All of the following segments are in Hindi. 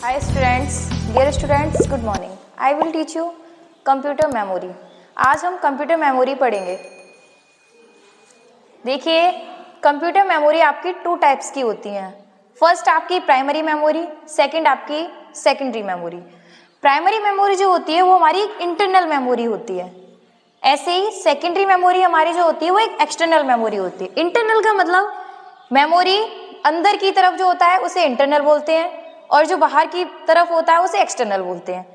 Hi students, dear students, good morning. I will teach you computer memory. आज हम कंप्यूटर मेमोरी पढ़ेंगे. देखिए, कंप्यूटर मेमोरी आपकी टू टाइप्स की होती हैं. फर्स्ट आपकी प्राइमरी मेमोरी, सेकंड आपकी सेकेंडरी मेमोरी. प्राइमरी मेमोरी जो होती है वो हमारी इंटरनल मेमोरी होती है. ऐसे ही सेकेंडरी मेमोरी हमारी जो होती है वो एक एक्सटर्नल मेमोरी होती है. इंटरनल का मतलब मेमोरी अंदर की तरफ जो होता है उसे इंटरनल बोलते हैं और जो बाहर की तरफ होता है उसे एक्सटर्नल बोलते हैं.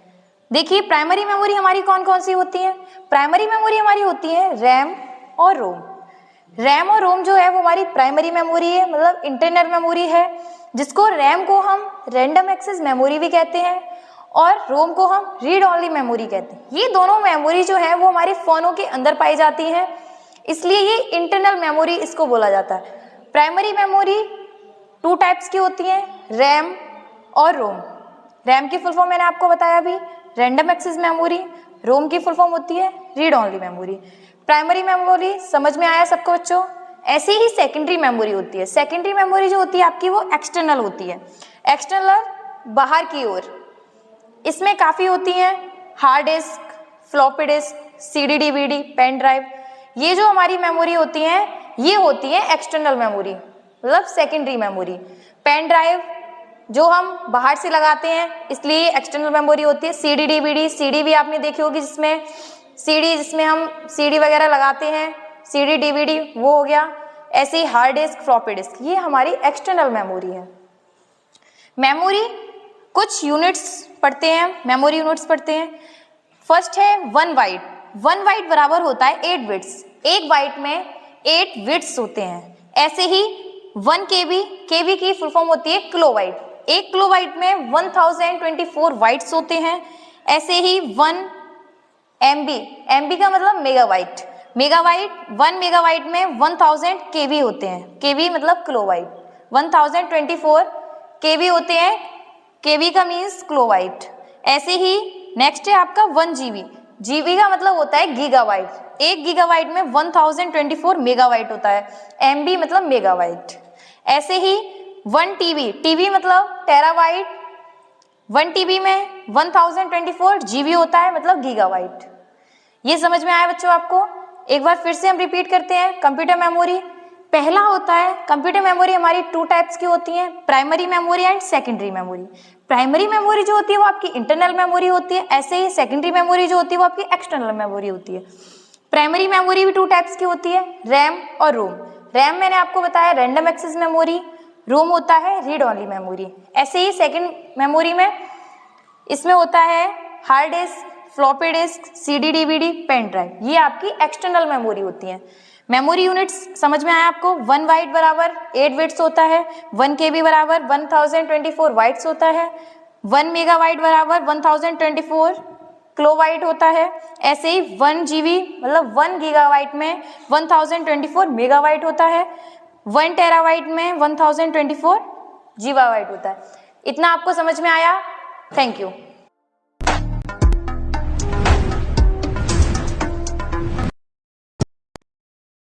देखिए, प्राइमरी मेमोरी हमारी कौन कौन सी होती है. प्राइमरी मेमोरी हमारी होती है रैम और रोम. रैम और रोम जो है वो हमारी प्राइमरी मेमोरी है, मतलब इंटरनल मेमोरी है, जिसको रैम को हम रैंडम एक्सेस मेमोरी भी कहते हैं और रोम को हम रीड ओनली मेमोरी कहते हैं. ये दोनों मेमोरी जो है वो हमारे फोनों के अंदर पाई जाती हैं, इसलिए ये इंटरनल मेमोरी इसको बोला जाता है. प्राइमरी मेमोरी टू टाइप्स की होती है, रैम और रोम. रैम की फुल फॉर्म मैंने आपको बताया अभी, रैंडम एक्सेस मेमोरी. रोम की फुल फॉर्म होती है read only memory. Primary memory समझ में आया सबको बच्चों. ऐसे ही सेकेंडरी मेमोरी होती है. सेकेंडरी मेमोरी जो होती है आपकी वो एक्सटर्नल होती है. एक्सटर्नल बाहर की ओर. इसमें काफ़ी होती हैं, hard disk, floppy disk, CD DVD, pen drive. ये जो हमारी मेमोरी होती हैं ये होती है एक्सटर्नल मेमोरी, मतलब सेकेंडरी मेमोरी. पेन ड्राइव जो हम बाहर से लगाते हैं इसलिए एक्सटर्नल मेमोरी होती है. सीडी डीवीडी, सीडी भी आपने देखी होगी जिसमें हम सीडी वगैरह लगाते हैं, सीडी डीवीडी वो हो गया. ऐसे ही हार्ड डिस्क, फ्लॉपी डिस्क, ये हमारी एक्सटर्नल मेमोरी है. मेमोरी कुछ यूनिट्स पढ़ते हैं, मेमोरी यूनिट्स पढ़ते हैं. फर्स्ट है 1 बाइट. 1 बाइट बराबर होता है 8 बिट्स. एक बाइट में 8 बिट्स होते हैं. ऐसे ही 1 केबी, केबी की फुल फॉर्म होती है किलोबाइट. एक किलोबाइट में 1024 बाइट्स होते हैं. ऐसे ही 1 MB, MB का मतलब मेगाबाइट. मेगाबाइट 1 मेगाबाइट में 1000 केबी होते हैं. केबी मतलब किलोबाइट. 1024 केबी होते हैं. केबी का मीन्स किलोबाइट. ऐसे ही नेक्स्ट है आपका 1 GB. जीबी का मतलब होता है गीगाबाइट. एक गीगाबाइट में 1024 मेगाबाइट होता है. MB मतलब मेगाबाइट. ऐसे ही 1 TB, TB मतलब टेराबाइट. 1 TB में 1024 GB होता है, मतलब गीगाबाइट. ये समझ में आया बच्चों आपको. एक बार फिर से हम रिपीट करते हैं. कंप्यूटर मेमोरी पहला होता है, कंप्यूटर मेमोरी हमारी टू टाइप्स की होती हैं, primary memory and secondary memory. Primary memory जो होती है वो आपकी इंटरनल मेमोरी होती है. ऐसे ही सेकेंडरी मेमोरी जो होती है वो आपकी एक्सटर्नल मेमोरी होती है. प्राइमरी मेमोरी भी टू टाइप्स की होती है, रैम और रोम. रैम मैंने आपको बताया रैंडम एक्सेस मेमोरी, रोम होता है रीड ओनली मेमोरी. ऐसे ही सेकेंड मेमोरी में इसमें होता है hard disk, floppy disk, CD DVD, pen drive. ये आपकी एक्सटर्नल मेमोरी होती हैं. मेमोरी यूनिट्स समझ में आया आपको. 1 बाइट बराबर 8 बिट्स होता है. 1 केबी बराबर 1024 बाइट्स होता है. 1 मेगाबाइट बराबर 1024 किलोबाइट होता है. ऐसे ही 1 GB मतलब 1 गीगाबाइट में 1024 मेगाबाइट होता है. 1 टेराबाइट में 1024 जीगाबाइट होता है. इतना आपको समझ में आया. Thank you.